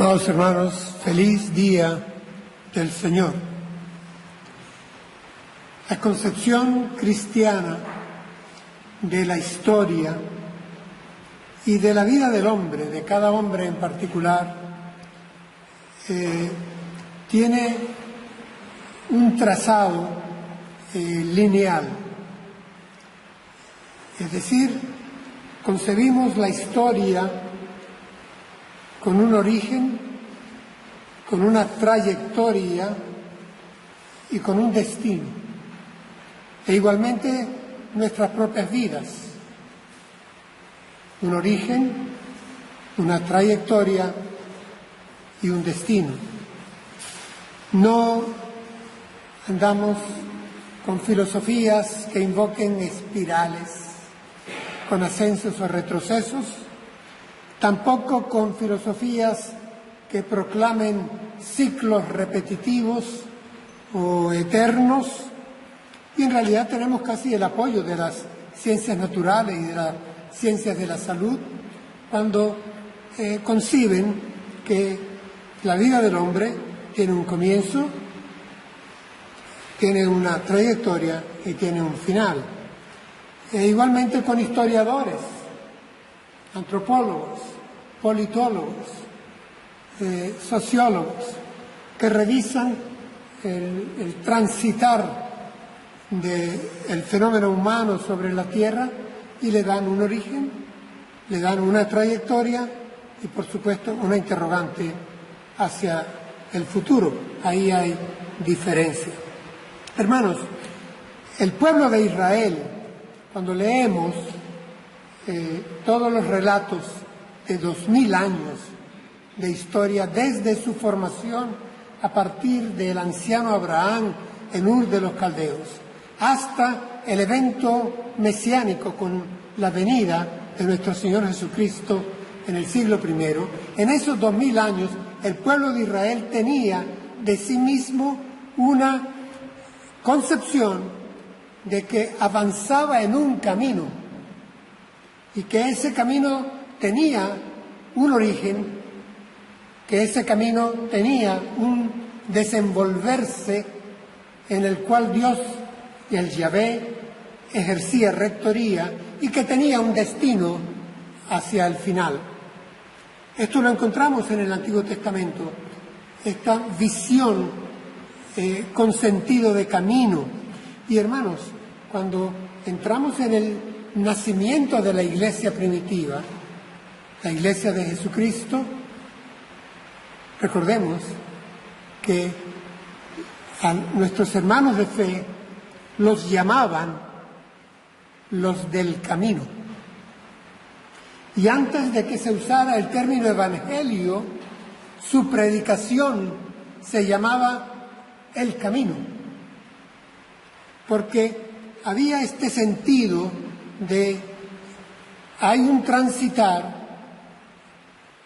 Amados hermanos, feliz día del Señor. La concepción cristiana de la historia y de la vida del hombre, de cada hombre en particular, tiene un trazado lineal. Es decir, concebimos la historia con un origen, con una trayectoria y con un destino. E igualmente nuestras propias vidas. Un origen, una trayectoria y un destino. No andamos con filosofías que invoquen espirales, con ascensos o retrocesos, tampoco con filosofías que proclamen ciclos repetitivos o eternos, y en realidad tenemos casi el apoyo de las ciencias naturales y de las ciencias de la salud cuando conciben que la vida del hombre tiene un comienzo, tiene una trayectoria y tiene un final. E igualmente con historiadores, antropólogos, politólogos, sociólogos, que revisan el transitar del fenómeno humano sobre la Tierra y le dan un origen, le dan una trayectoria y, por supuesto, una interrogante hacia el futuro. Ahí hay diferencia. Hermanos, el pueblo de Israel, cuando leemos todos los relatos de 2000 años de historia, desde su formación a partir del anciano Abraham en Ur de los Caldeos, hasta el evento mesiánico con la venida de nuestro Señor Jesucristo en el siglo I, en esos 2000 años el pueblo de Israel tenía de sí mismo una concepción de que avanzaba en un camino y que ese camino tenía un origen, que ese camino tenía un desenvolverse en el cual Dios, el Yahvé, ejercía rectoría y que tenía un destino hacia el final. Esto lo encontramos en el Antiguo Testamento, esta visión con sentido de camino. Y hermanos, cuando entramos en el nacimiento de la iglesia primitiva, la iglesia de Jesucristo, recordemos que a nuestros hermanos de fe los llamaban los del camino. Y antes de que se usara el término evangelio, su predicación se llamaba el camino, porque había este sentido de hay un transitar,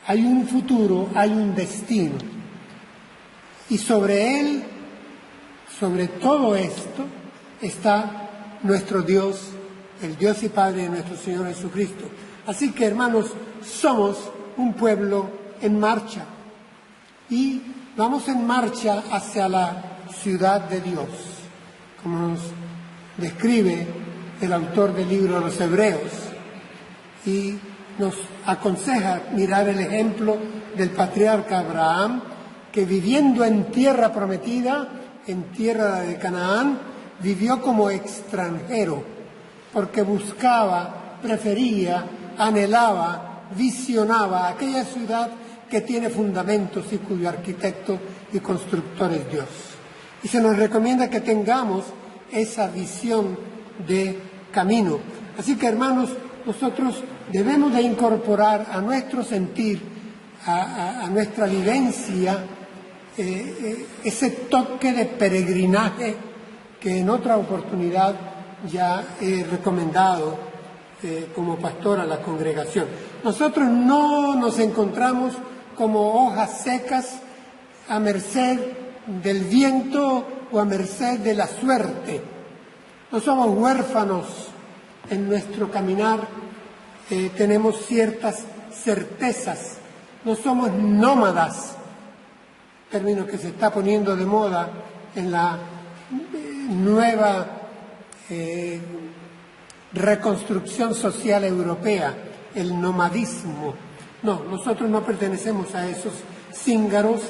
hay un futuro, hay un destino. Y sobre él, sobre todo esto, está nuestro Dios, el Dios y Padre de nuestro Señor Jesucristo. Así que, hermanos, somos un pueblo en marcha y vamos en marcha hacia la ciudad de Dios, como nos describe el autor del libro de los Hebreos, y nos aconseja mirar el ejemplo del patriarca Abraham, que viviendo en tierra prometida, en tierra de Canaán, vivió como extranjero, porque buscaba, prefería, anhelaba, visionaba aquella ciudad que tiene fundamentos y cuyo arquitecto y constructor es Dios. Y se nos recomienda que tengamos esa visión de camino. Así que, hermanos, nosotros debemos de incorporar a nuestro sentir, a nuestra vivencia, ese toque de peregrinaje que en otra oportunidad ya he recomendado como pastor a la congregación. Nosotros no nos encontramos como hojas secas a merced del viento o a merced de la suerte. No somos huérfanos en nuestro caminar, tenemos ciertas certezas no somos nómadas, término que se está poniendo de moda en la nueva reconstrucción social europea, el nomadismo. No, nosotros no pertenecemos a esos cíngaros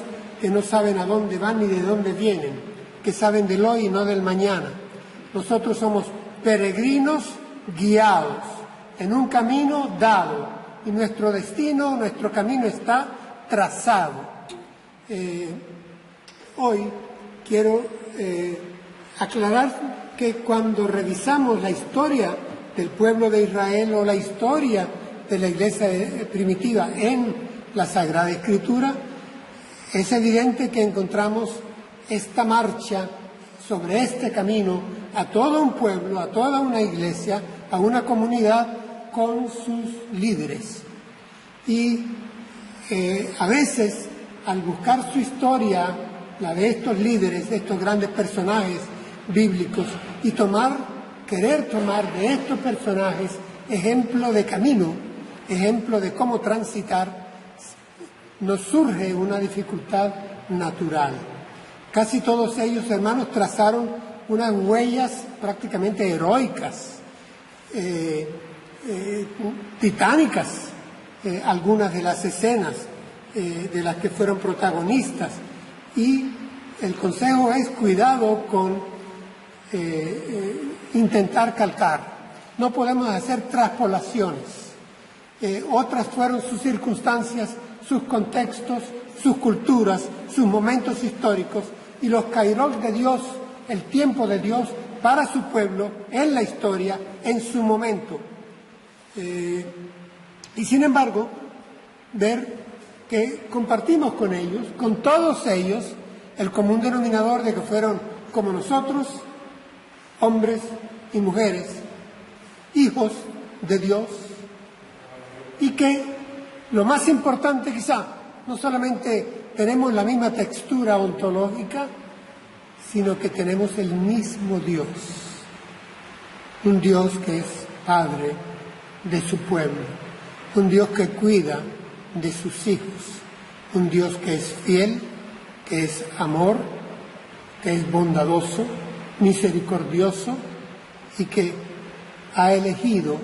que no saben a dónde van ni de dónde vienen, que saben del hoy y no del mañana. Nosotros somos peregrinos guiados en un camino dado y nuestro destino, nuestro camino está trazado. Hoy quiero aclarar que cuando revisamos la historia del pueblo de Israel o la historia de la iglesia primitiva en la Sagrada Escritura, es evidente que encontramos esta marcha sobre este camino a todo un pueblo, a toda una iglesia, a una comunidad con sus líderes. Y a veces, al buscar su historia, la de estos líderes, de estos grandes personajes bíblicos, y querer tomar de estos personajes ejemplo de camino, ejemplo de cómo transitar, nos surge una dificultad natural. Casi todos ellos, hermanos, trazaron unas huellas prácticamente heroicas, titánicas, algunas de las escenas de las que fueron protagonistas. Y el consejo es cuidado con intentar calcar. No podemos hacer traspolaciones. Otras fueron sus circunstancias, sus contextos, sus culturas, sus momentos históricos y los kairos de Dios, el tiempo de Dios para su pueblo en la historia, en su momento. Y sin embargo, ver que compartimos con ellos, con todos ellos, el común denominador de que fueron como nosotros, hombres y mujeres, hijos de Dios, y que lo más importante quizá, no solamente tenemos la misma textura ontológica, sino que tenemos el mismo Dios, un Dios que es Padre de su pueblo, un Dios que cuida de sus hijos, un Dios que es fiel, que es amor, que es bondadoso, misericordioso y que ha elegido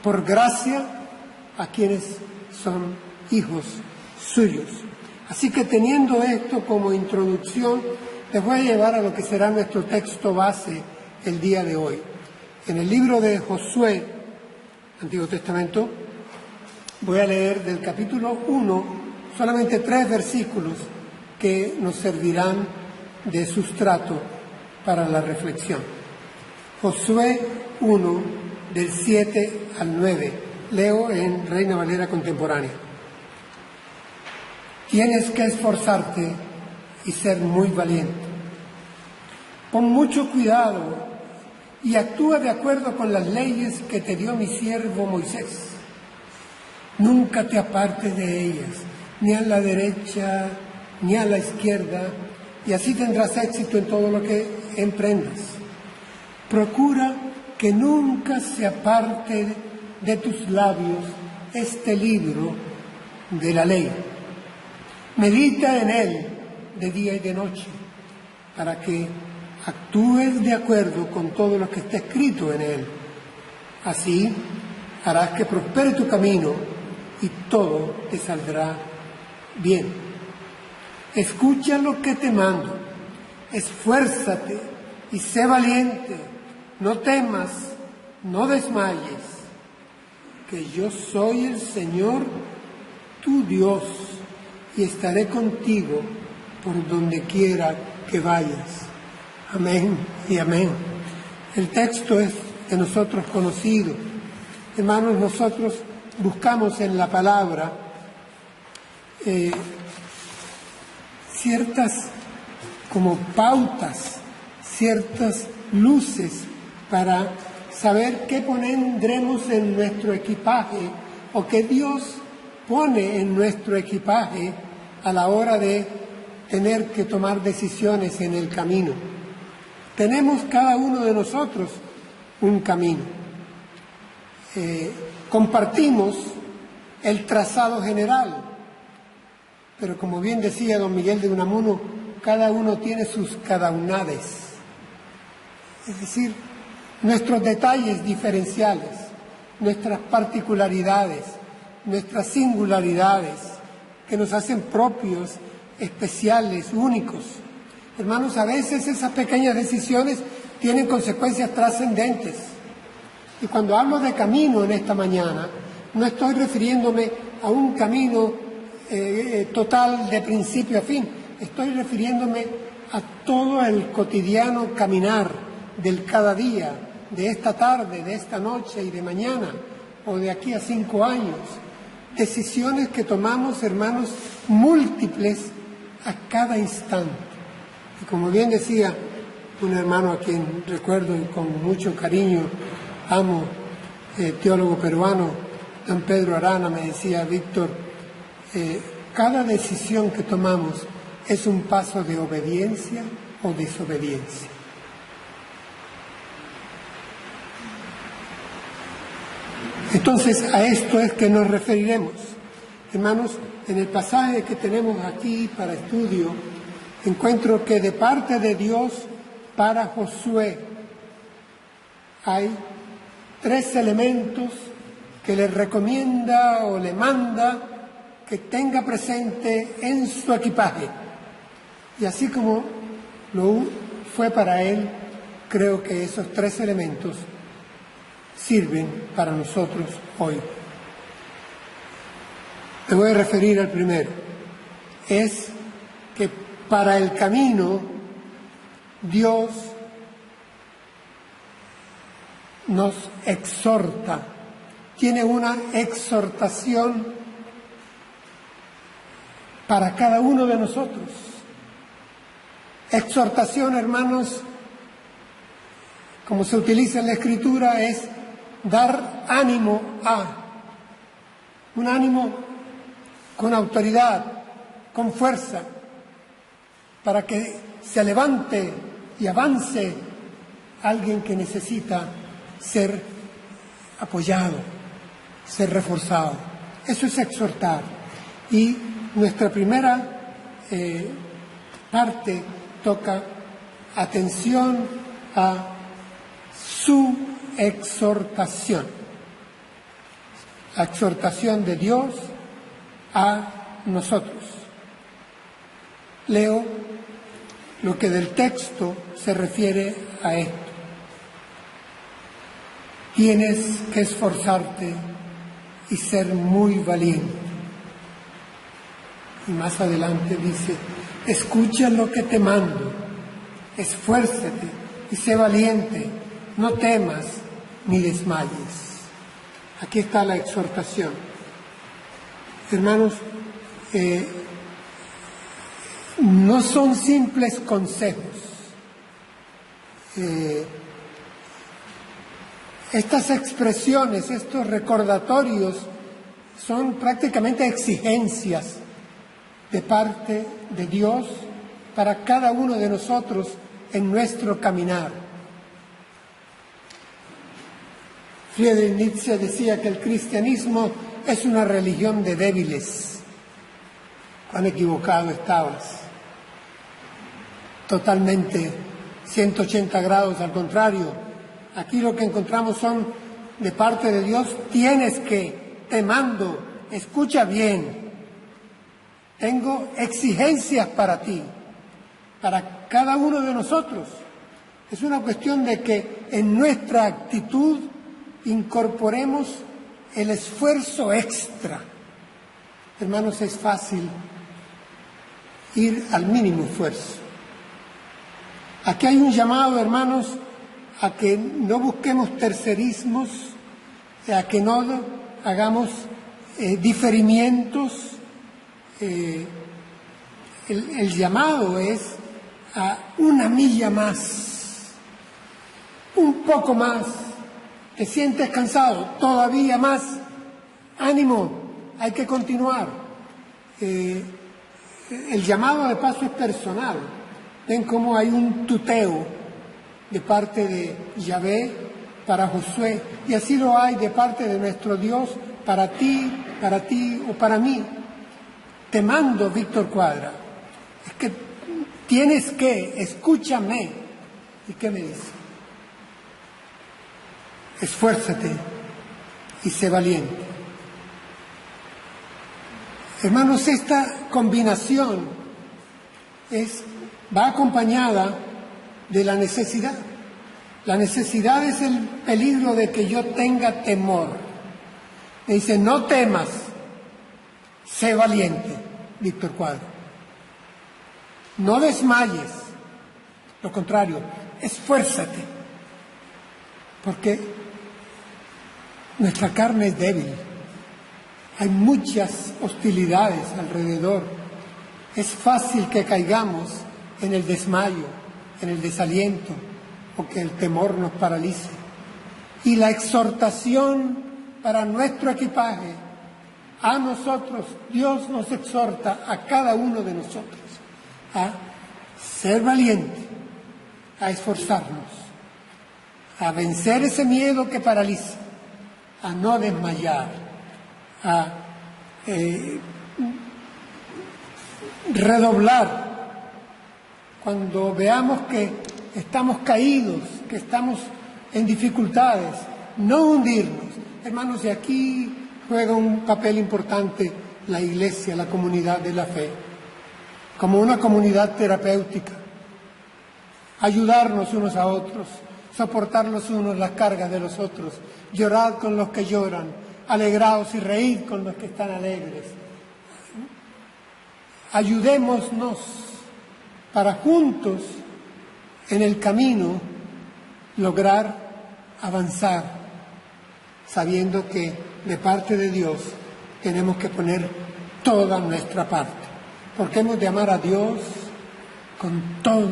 por gracia a quienes son hijos suyos. Así que teniendo esto como introducción, les voy a llevar a lo que será nuestro texto base el día de hoy. En el libro de Josué, Antiguo Testamento, voy a leer del capítulo 1 solamente 3 versículos que nos servirán de sustrato para la reflexión. Josué 1, del 7 al 9. Leo en Reina Valera Contemporánea. Tienes que esforzarte y ser muy valiente. Pon mucho cuidado y actúa de acuerdo con las leyes que te dio mi siervo Moisés. Nunca te apartes de ellas, ni a la derecha ni a la izquierda, y así tendrás éxito en todo lo que emprendas. Procura que nunca se aparte de tus labios este libro de la ley. Medita en él de día y de noche, para que actúes de acuerdo con todo lo que está escrito en él. Así harás que prospere tu camino y todo te saldrá bien. Escucha lo que te mando, esfuérzate y sé valiente, no temas, no desmayes, que yo soy el Señor, tu Dios, y estaré contigo por donde quiera que vayas. Amén y amén. El texto es de nosotros conocido. Hermanos, nosotros buscamos en la palabra ciertas como pautas, ciertas luces para saber qué pondremos en nuestro equipaje o qué Dios pone en nuestro equipaje a la hora de tener que tomar decisiones en el camino. Tenemos cada uno de nosotros un camino. Compartimos el trazado general, pero como bien decía don Miguel de Unamuno, cada uno tiene sus cadaunades. Es decir, nuestros detalles diferenciales, nuestras particularidades, nuestras singularidades, que nos hacen propios, especiales, únicos. Hermanos, a veces esas pequeñas decisiones tienen consecuencias trascendentes. Y cuando hablo de camino en esta mañana, no estoy refiriéndome a un camino total de principio a fin. Estoy refiriéndome a todo el cotidiano caminar del cada día, de esta tarde, de esta noche y de mañana, o de aquí a 5 años. Decisiones que tomamos, hermanos, múltiples a cada instante. Y como bien decía un hermano a quien recuerdo y con mucho cariño amo, teólogo peruano, don Pedro Arana, me decía: Víctor, cada decisión que tomamos es un paso de obediencia o desobediencia. Entonces, a esto es que nos referiremos. Hermanos, en el pasaje que tenemos aquí para estudio, encuentro que de parte de Dios para Josué hay 3 elementos que le recomienda o le manda que tenga presente en su equipaje. Y así como lo fue para él, creo que esos 3 elementos sirven para nosotros hoy. Me voy a referir al primero. Es que para el camino Dios nos exhorta, tiene una exhortación para cada uno de nosotros. Exhortación, hermanos, como se utiliza en la Escritura, es dar ánimo un ánimo con autoridad, con fuerza, para que se levante y avance alguien que necesita ser apoyado, ser reforzado. Eso es exhortar. Y nuestra primera parte toca atención a su exhortación. La exhortación de Dios a nosotros. Leo lo que del texto se refiere a esto. Tienes que esforzarte y ser muy valiente. Y más adelante dice: escucha lo que te mando, esfuérzate y sé valiente, no temas ni desmayes. Aquí está la exhortación. Hermanos, no son simples consejos. Estas expresiones, estos recordatorios, son prácticamente exigencias de parte de Dios para cada uno de nosotros en nuestro caminar. Friedrich Nietzsche decía que el cristianismo es una religión de débiles. Cuán equivocado estabas. Totalmente 180 grados al contrario. Aquí lo que encontramos son de parte de Dios: tienes que, te mando, escucha bien. Tengo exigencias para ti, para cada uno de nosotros. Es una cuestión de que en nuestra actitud incorporemos el esfuerzo extra. Hermanos, es fácil ir al mínimo esfuerzo. Aquí hay un llamado, hermanos, a que no busquemos tercerismos, a que no hagamos diferimientos. El llamado es a una milla más, un poco más. Te sientes cansado, todavía más, ánimo, hay que continuar. El llamado de paso es personal. Ven cómo hay un tuteo de parte de Yahvé para Josué, y así lo hay de parte de nuestro Dios para ti o para mí. te mando, Víctor Cuadra, es que tienes que, escúchame. ¿Y qué me dice? Esfuérzate y sé valiente. Hermanos, esta combinación va acompañada de la necesidad. La necesidad es el peligro de que yo tenga temor. Me dice, no temas, sé valiente, Víctor Cuadro. No desmayes, lo contrario, esfuérzate, porque nuestra carne es débil. Hay muchas hostilidades alrededor. Es fácil que caigamos en el desmayo, en el desaliento, o que el temor nos paralice. Y la exhortación para nuestro equipaje, a nosotros, Dios nos exhorta a cada uno de nosotros a ser valiente, a esforzarnos, a vencer ese miedo que paraliza, a no desmayar, a redoblar cuando veamos que estamos caídos, que estamos en dificultades, no hundirnos. Hermanos, y aquí juega un papel importante la Iglesia, la comunidad de la fe, como una comunidad terapéutica, ayudarnos unos a otros, soportar los unos las cargas de los otros, llorar con los que lloran, alegraos y reír con los que están alegres. Ayudémonos para juntos en el camino lograr avanzar, sabiendo que de parte de Dios tenemos que poner toda nuestra parte, porque hemos de amar a Dios con todo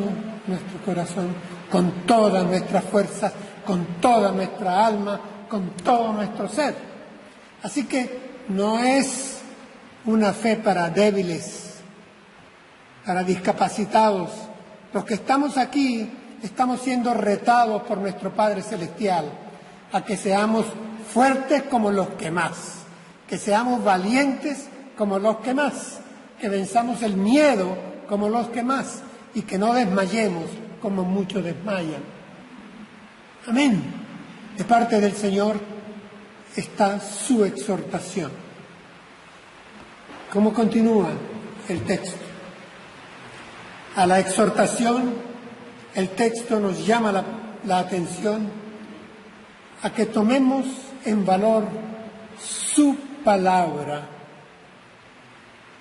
nuestro corazón, con todas nuestras fuerzas, con toda nuestra alma, con todo nuestro ser. Así que no es una fe para débiles, para discapacitados. Los que estamos aquí estamos siendo retados por nuestro Padre Celestial a que seamos fuertes como los que más, que seamos valientes como los que más, que venzamos el miedo como los que más y que no desmayemos como muchos desmayan. Amén. De parte del Señor está su exhortación. ¿Cómo continúa el texto? A la exhortación, el texto nos llama la atención a que tomemos en valor su palabra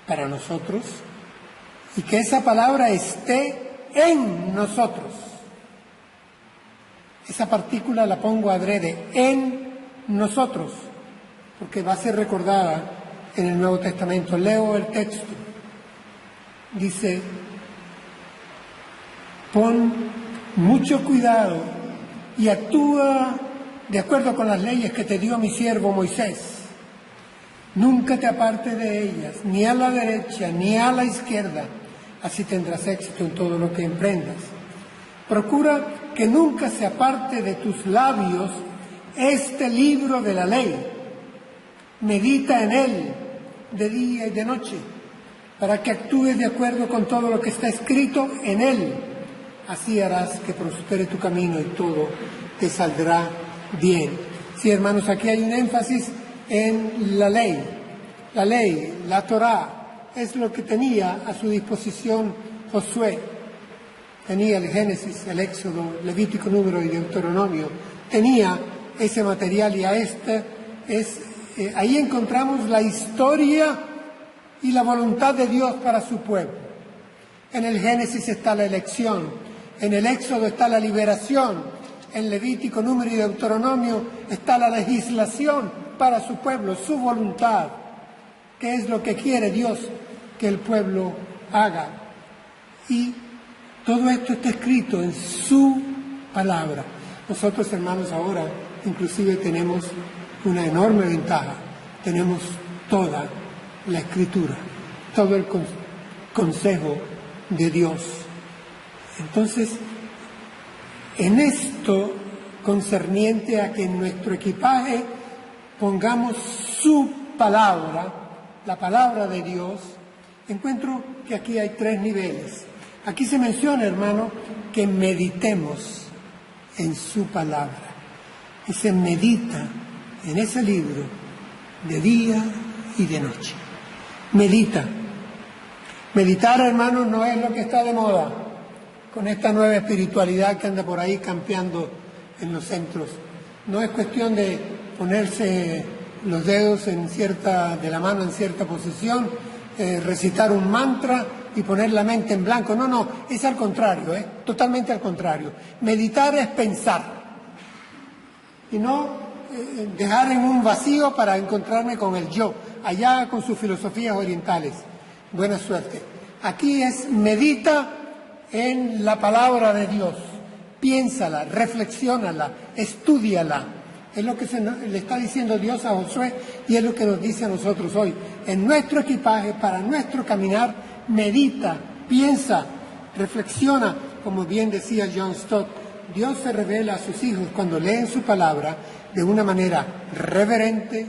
para nosotros y que esa palabra esté en nosotros. Esa partícula la pongo adrede, en nosotros, porque va a ser recordada en el Nuevo Testamento. Leo el texto. Dice: pon mucho cuidado y actúa de acuerdo con las leyes que te dio mi siervo Moisés. Nunca te apartes de ellas, ni a la derecha ni a la izquierda, así tendrás éxito en todo lo que emprendas. Procura que nunca se aparte de tus labios este libro de la ley. Medita en él de día y de noche, para que actúes de acuerdo con todo lo que está escrito en él. Así harás que prospere tu camino y todo te saldrá bien. Sí, hermanos, aquí hay un énfasis en la ley. La ley, la Torá, es lo que tenía a su disposición Josué. Tenía el Génesis, el Éxodo, Levítico, Número y Deuteronomio. Tenía ese material y ahí encontramos la historia y la voluntad de Dios para su pueblo. En el Génesis está la elección, en el Éxodo está la liberación, en Levítico, Número y Deuteronomio está la legislación para su pueblo, su voluntad. ¿Qué es lo que quiere Dios que el pueblo haga? Y todo esto está escrito en su palabra. Nosotros, hermanos, ahora inclusive tenemos una enorme ventaja. Tenemos toda la Escritura, todo el consejo de Dios. Entonces, en esto concerniente a que en nuestro equipaje pongamos su palabra, la palabra de Dios, encuentro que aquí hay 3 niveles. Aquí se menciona, hermano, que meditemos en su palabra. Y se medita en ese libro de día y de noche. Medita. Meditar, hermanos, no es lo que está de moda con esta nueva espiritualidad que anda por ahí campeando en los centros. No es cuestión de ponerse los dedos de la mano en cierta posición, recitar un mantra y poner la mente en blanco. No, es al contrario, totalmente al contrario. Meditar es pensar y no dejar en un vacío para encontrarme con el yo, allá con sus filosofías orientales. Buena suerte. Aquí es medita en la palabra de Dios, piénsala, reflexiónala, estúdiala. Es lo que le está diciendo Dios a Josué y es lo que nos dice a nosotros hoy. En nuestro equipaje, para nuestro caminar, medita, piensa, reflexiona, como bien decía John Stott. Dios se revela a sus hijos cuando leen su palabra de una manera reverente,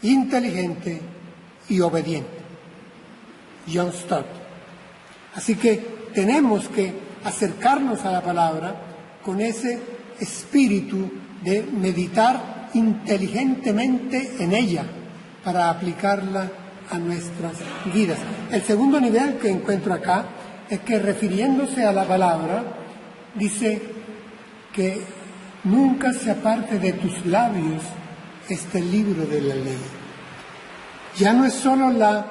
inteligente y obediente. John Stott. Así que tenemos que acercarnos a la palabra con ese espíritu de meditar inteligentemente en ella para aplicarla a nuestras vidas. El segundo nivel que encuentro acá es que, refiriéndose a la palabra, dice que nunca se aparte de tus labios este libro de la ley. Ya no es solo la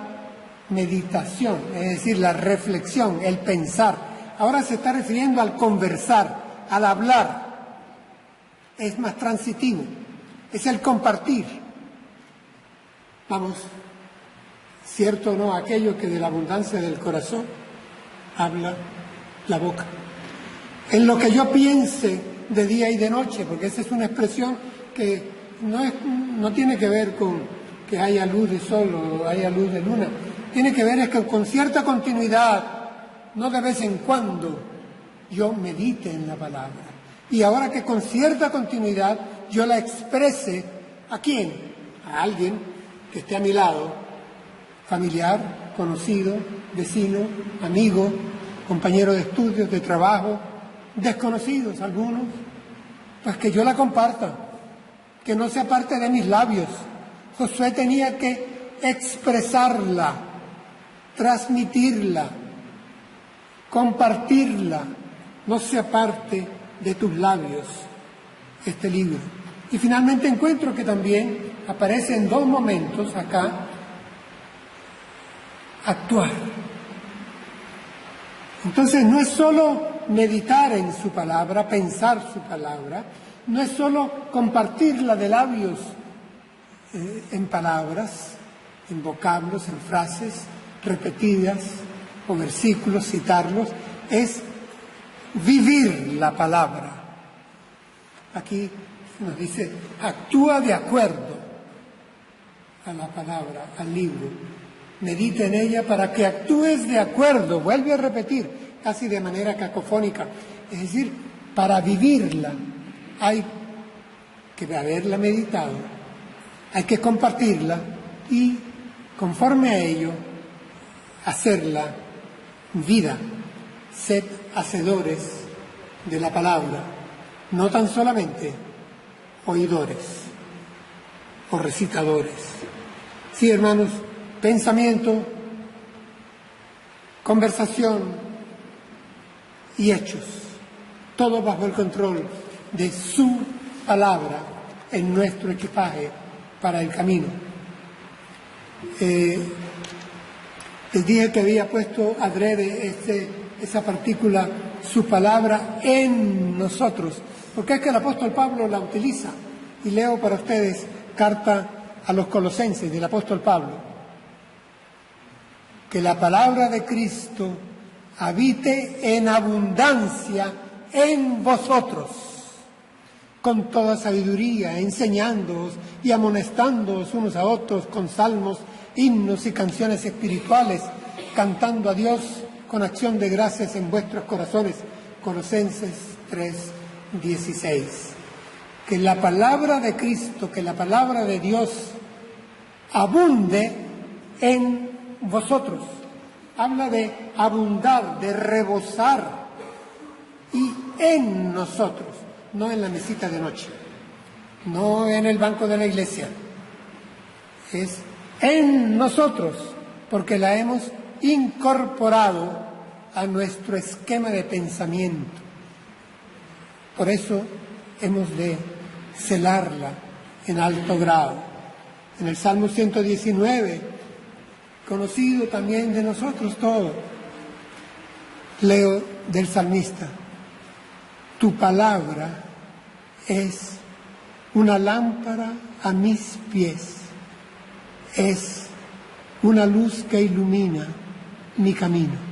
meditación, es decir, la reflexión, el pensar. Ahora se está refiriendo al conversar, al hablar. Es más transitivo, es el compartir. Vamos, cierto o no, aquello que de la abundancia del corazón habla la boca. En lo que yo piense de día y de noche, porque esa es una expresión que no tiene que ver con que haya luz de sol o haya luz de luna. Tiene que ver es que con cierta continuidad, no de vez en cuando, yo medite en la palabra. Y ahora que con cierta continuidad yo la exprese, ¿a quién? A alguien que esté a mi lado, familiar, conocido, vecino, amigo, compañero de estudios, de trabajo, desconocidos algunos, pues que yo la comparta, que no sea parte de mis labios. Josué tenía que expresarla, transmitirla, compartirla, no sea parte de tus labios este libro. Y finalmente encuentro que también aparece en 2 momentos acá, actuar. Entonces no es solo meditar en su palabra, pensar su palabra, no es solo compartirla de labios en palabras, en vocablos, en frases repetidas o versículos, citarlos, es vivir la palabra. Aquí nos dice, actúa de acuerdo a la palabra, al libro. Medita en ella para que actúes de acuerdo. Vuelve a repetir, casi de manera cacofónica. Es decir, para vivirla hay que haberla meditado, hay que compartirla y, conforme a ello, hacerla vida. Sed hacedores de la palabra, no tan solamente oidores o recitadores. Sí, hermanos, pensamiento, conversación y hechos, todo bajo el control de su palabra en nuestro equipaje para el camino. Les dije que había puesto adrede esa partícula, su palabra en nosotros, porque es que el apóstol Pablo la utiliza. Y leo para ustedes carta a los Colosenses del apóstol Pablo. Que la palabra de Cristo habite en abundancia en vosotros, con toda sabiduría, enseñándoos y amonestándoos unos a otros con salmos, himnos y canciones espirituales, cantando a Dios con acción de gracias en vuestros corazones. Colosenses 3:16. Que la palabra de Cristo, que la palabra de Dios abunde en vosotros. habla de abundar, de rebosar, y en nosotros, no en la mesita de noche, no en el banco de la iglesia, es en nosotros, porque la hemos incorporado a nuestro esquema de pensamiento. Por eso hemos de celarla en alto grado. En el Salmo 119, conocido también de nosotros todos, leo del salmista: tu palabra es una lámpara a mis pies, es una luz que ilumina mi camino.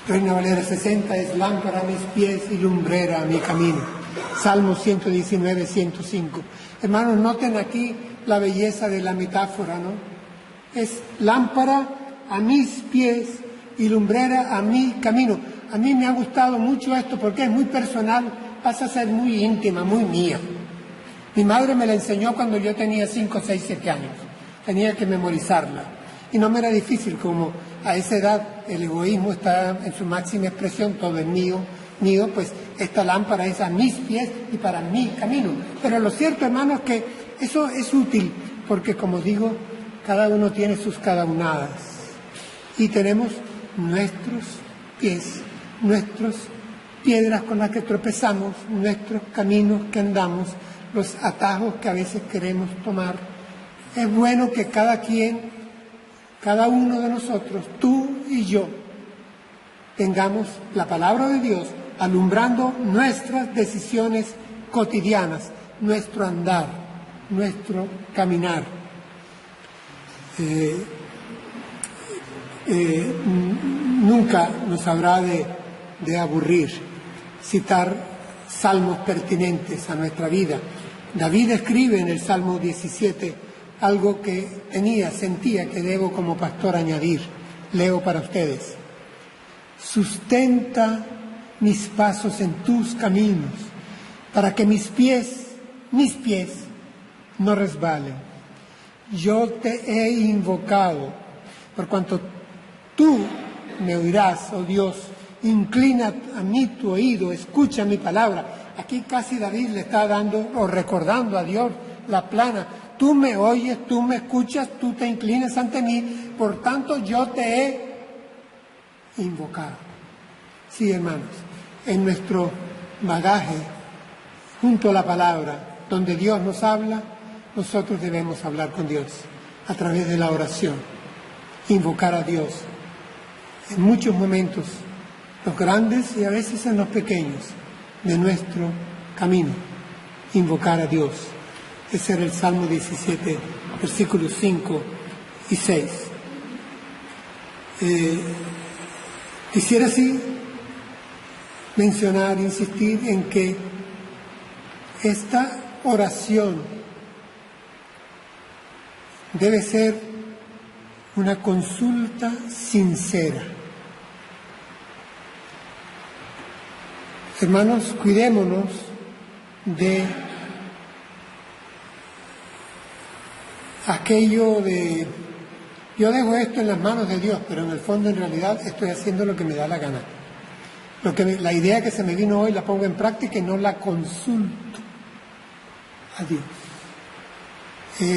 Reina Valera 60 es lámpara a mis pies y lumbrera a mi camino. Salmo 119, 105. Hermanos, noten aquí la belleza de la metáfora, ¿no? Es lámpara a mis pies y lumbrera a mi camino. A mí me ha gustado mucho esto porque es muy personal, pasa a ser muy íntima, muy mía. Mi madre me la enseñó cuando yo tenía 5, 6, 7 años. Tenía que memorizarla. Y no me era difícil, como a esa edad el egoísmo está en su máxima expresión, todo es mío, pues esta lámpara es a mis pies y para mi camino. Pero lo cierto, hermanos, es que eso es útil, porque como digo, cada uno tiene sus cadaunadas. Y tenemos nuestros pies, nuestras piedras con las que tropezamos, nuestros caminos que andamos, los atajos que a veces queremos tomar. Es bueno que cada uno de nosotros, tú y yo, tengamos la palabra de Dios alumbrando nuestras decisiones cotidianas, nuestro andar, nuestro caminar. Nunca nos habrá de aburrir citar salmos pertinentes a nuestra vida. David escribe en el Salmo 17 algo que sentía que debo como pastor añadir. Leo para ustedes: sustenta mis pasos en tus caminos, para que mis pies no resbalen. Yo te he invocado, por cuanto tú me oirás, oh Dios, inclina a mí tu oído, escucha mi palabra. Aquí casi David le está dando o recordando a Dios la plana. Tú me oyes, tú me escuchas, tú te inclinas ante mí, por tanto yo te he invocado. Sí, hermanos, en nuestro bagaje, junto a la palabra, donde Dios nos habla, nosotros debemos hablar con Dios a través de la oración, invocar a Dios en muchos momentos, los grandes y a veces en los pequeños de nuestro camino, invocar a Dios. Ese era el Salmo 17, versículos 5 y 6. Quisiera así mencionar, insistir en que esta oración debe ser una consulta sincera. Hermanos, cuidémonos de aquello de yo dejo esto en las manos de Dios, pero en el fondo en realidad estoy haciendo lo que me da la gana. La idea que se me vino hoy la pongo en práctica y no la consulto a Dios.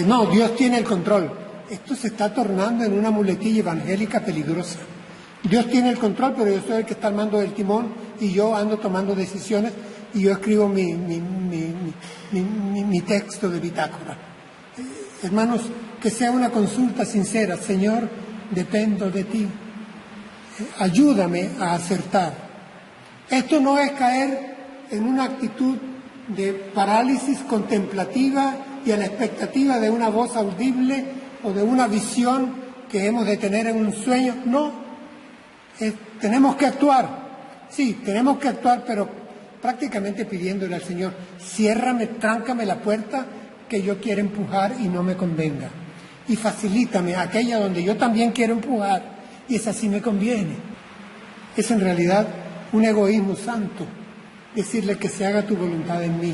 No, Dios tiene el control. Esto se está tornando en una muletilla evangélica peligrosa. Dios tiene el control, pero yo soy el que está al mando del timón y yo ando tomando decisiones y yo escribo mi texto de bitácora. Hermanos, que sea una consulta sincera. Señor, dependo de ti. Ayúdame a acertar. Esto no es caer en una actitud de parálisis contemplativa y a la expectativa de una voz audible o de una visión que hemos de tener en un sueño. No, tenemos que actuar. Sí, tenemos que actuar, pero prácticamente pidiéndole al Señor: ciérrame, tráncame la puerta que yo quiero empujar y no me convenga. Y facilítame aquella donde yo también quiero empujar y esa sí me conviene. Es en realidad un egoísmo santo decirle que se haga tu voluntad en mí,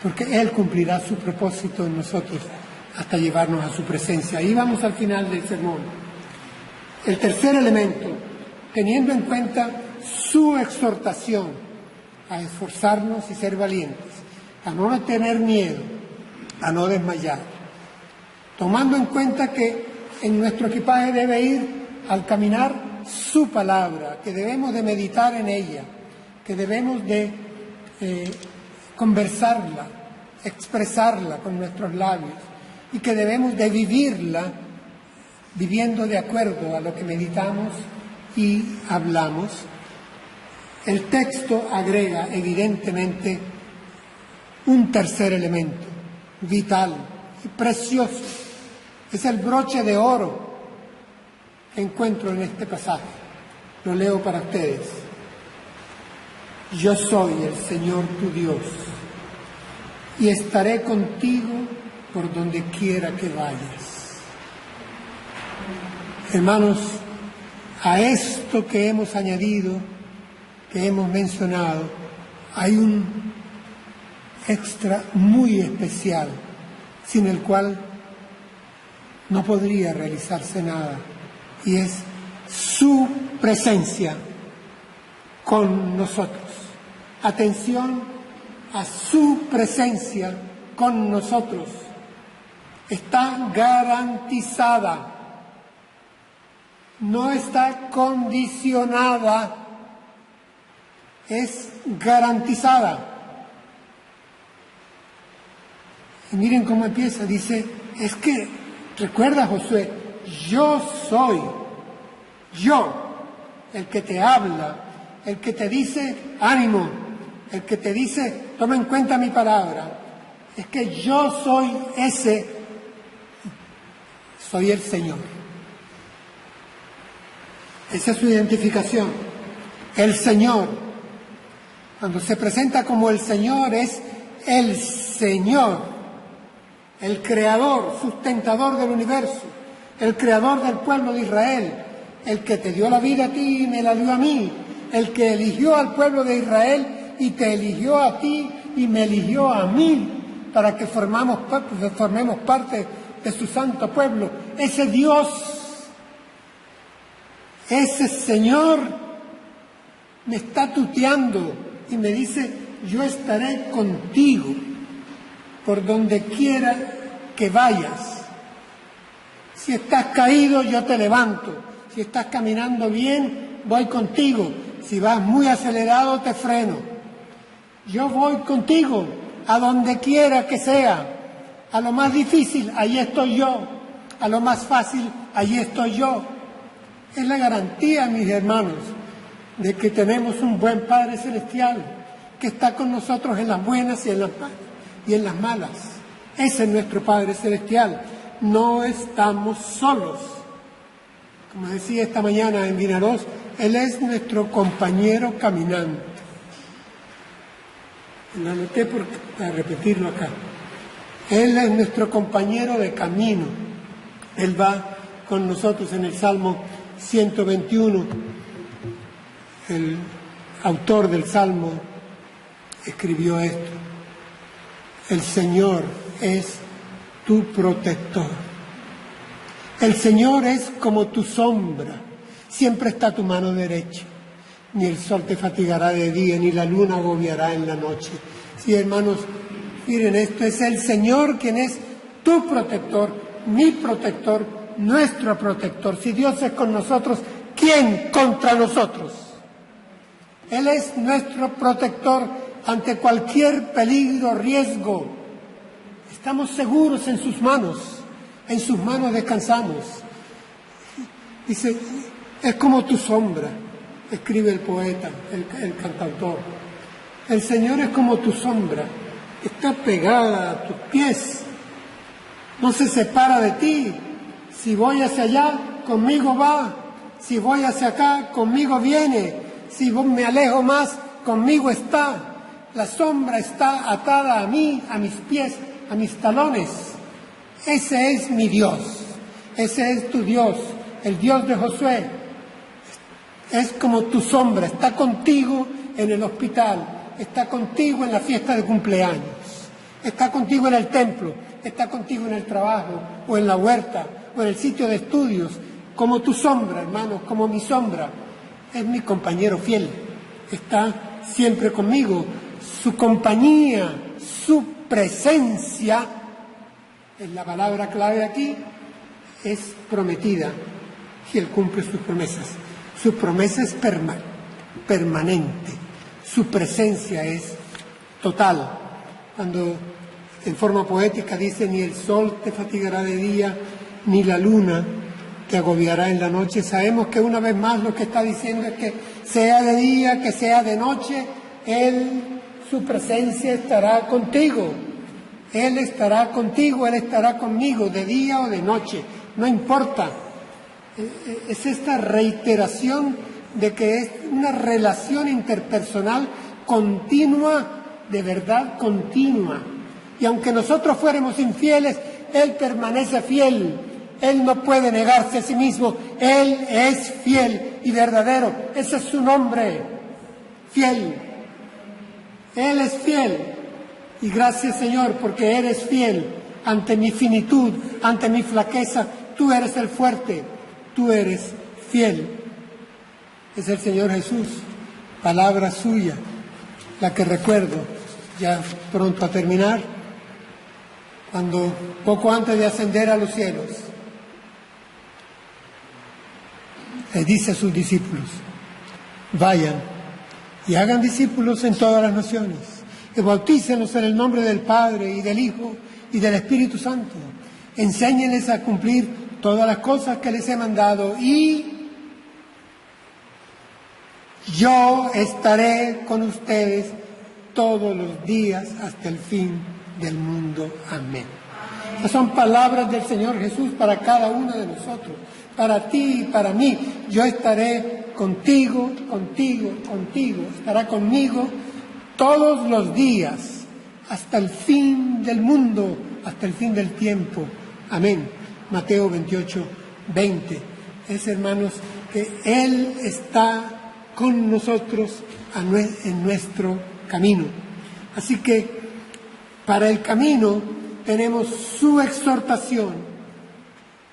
porque Él cumplirá su propósito en nosotros hasta llevarnos a su presencia. Ahí vamos al final del sermón. El tercer elemento, teniendo en cuenta su exhortación a esforzarnos y ser valientes, a no tener miedo, a no desmayar, tomando en cuenta que en nuestro equipaje debe ir al caminar su palabra, que debemos de meditar en ella, que debemos de conversarla, expresarla con nuestros labios y que debemos de vivirla viviendo de acuerdo a lo que meditamos y hablamos. El texto agrega evidentemente un tercer elemento vital y precioso. Es el broche de oro que encuentro en este pasaje. Lo leo para ustedes. Yo soy el Señor tu Dios y estaré contigo por donde quiera que vayas. Hermanos, a esto que hemos añadido, que hemos mencionado, hay un extra muy especial, sin el cual no podría realizarse nada, y es su presencia con nosotros. Atención a su presencia con nosotros. Está garantizada, no está condicionada, es garantizada. Y miren cómo empieza, dice, es que, recuerda Josué, yo soy, yo, el que te habla, el que te dice ánimo, el que te dice toma en cuenta mi palabra. Es que yo soy ese, soy el Señor. Esa es su identificación. El Señor, cuando se presenta como el Señor, es el Señor, el creador, sustentador del universo, el creador del pueblo de Israel, el que te dio la vida a ti y me la dio a mí, el que eligió al pueblo de Israel y te eligió a ti y me eligió a mí para que formemos parte de su santo pueblo. Ese Dios, ese Señor me está tuteando y me dice, yo estaré contigo por donde quiera que vayas. Si estás caído, yo te levanto. Si estás caminando bien, voy contigo. Si vas muy acelerado, te freno. Yo voy contigo a donde quiera que sea. A lo más difícil, ahí estoy yo. A lo más fácil, ahí estoy yo. Es la garantía, mis hermanos, de que tenemos un buen Padre Celestial que está con nosotros en las buenas y en las malas. Ese es nuestro Padre Celestial. No estamos solos. Como decía esta mañana en Vinaroz, Él es nuestro compañero caminante. Lo anoté para repetirlo acá. Él es nuestro compañero de camino. Él va con nosotros en el Salmo 121. El autor del Salmo escribió esto. El Señor es tu protector. El Señor es como tu sombra. Siempre está a tu mano derecha. Ni el sol te fatigará de día, ni la luna agobiará en la noche. Sí, hermanos, miren, esto es el Señor quien es tu protector, mi protector, nuestro protector. Si Dios es con nosotros, ¿quién contra nosotros? Él es nuestro protector ante cualquier peligro, riesgo. Estamos seguros en sus manos descansamos. Dice, es como tu sombra, escribe el poeta, el cantautor. El Señor es como tu sombra, está pegada a tus pies, no se separa de ti. Si voy hacia allá, conmigo va. Si voy hacia acá, conmigo viene. Si me alejo más, conmigo está. La sombra está atada a mí, a mis pies, a mis talones. Ese es mi Dios, ese es tu Dios, el Dios de Josué. Es como tu sombra, está contigo en el hospital, está contigo en la fiesta de cumpleaños, está contigo en el templo, está contigo en el trabajo, o en la huerta, o en el sitio de estudios. como tu sombra, hermanos, como mi sombra. Es mi compañero fiel, está siempre conmigo. Su compañía, su presencia, es la palabra clave aquí, es prometida y Él cumple sus promesas. Su promesa es permanente, su presencia es total. Cuando en forma poética dice, ni el sol te fatigará de día, ni la luna te agobiará en la noche. Sabemos que una vez más lo que está diciendo es que sea de día, que sea de noche, su presencia estará contigo. Él estará contigo, Él estará conmigo, de día o de noche, no importa. Es esta reiteración de que es una relación interpersonal continua, de verdad continua. Y aunque nosotros fuéramos infieles, Él permanece fiel. Él no puede negarse a sí mismo. Él es fiel y verdadero. Ese es su nombre, fiel. Él es fiel. Y gracias, Señor, porque eres fiel ante mi finitud, ante mi flaqueza. Tú eres el fuerte, tú eres fiel. Es el Señor Jesús, palabra suya, la que recuerdo, ya pronto a terminar, cuando poco antes de ascender a los cielos, le dice a sus discípulos, vayan y hagan discípulos en todas las naciones, y bautícenlos en el nombre del Padre y del Hijo y del Espíritu Santo. Enséñenles a cumplir todas las cosas que les he mandado y yo estaré con ustedes todos los días hasta el fin del mundo. Amén. Estas son palabras del Señor Jesús para cada uno de nosotros, para ti y para mí. Yo estaré contigo, contigo, contigo. Estará conmigo todos los días hasta el fin del mundo, hasta el fin del tiempo. Amén. Mateo 28, 20. Es, hermanos, que Él está con nosotros en nuestro camino. Así que para el camino tenemos su exhortación,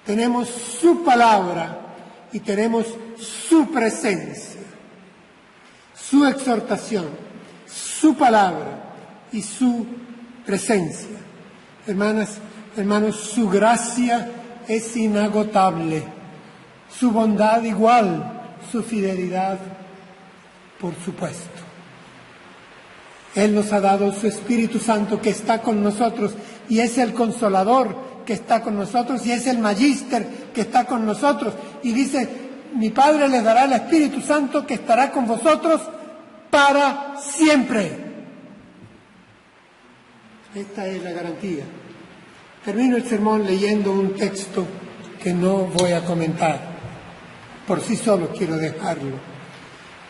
tenemos su palabra y tenemos su presencia, su exhortación, su palabra y su presencia. Hermanas, hermanos, su gracia es inagotable, su bondad igual, su fidelidad, por supuesto. Él nos ha dado su Espíritu Santo que está con nosotros y es el Consolador que está con nosotros y es el Magíster que está con nosotros. Y dice, mi Padre les dará el Espíritu Santo que estará con vosotros para siempre. Esta es la garantía. Termino el sermón leyendo un texto que no voy a comentar. Por sí solo quiero dejarlo.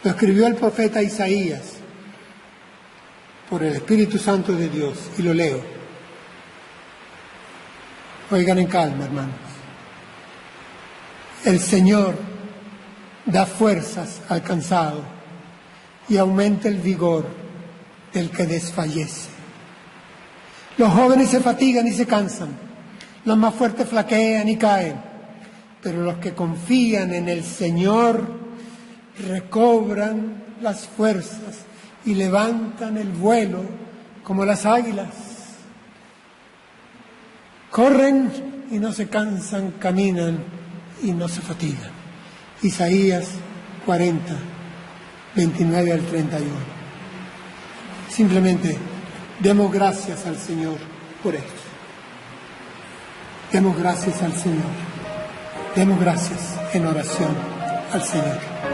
Lo escribió el profeta Isaías por el Espíritu Santo de Dios, y lo leo. Oigan en calma, hermanos. El Señor da fuerzas al cansado y aumenta el vigor del que desfallece. Los jóvenes se fatigan y se cansan, los más fuertes flaquean y caen, pero los que confían en el Señor recobran las fuerzas y levantan el vuelo como las águilas. Corren y no se cansan, caminan y no se fatigan. Isaías 40, 29 al 31. Simplemente demos gracias al Señor por esto. Demos gracias al Señor. Demos gracias en oración al Señor.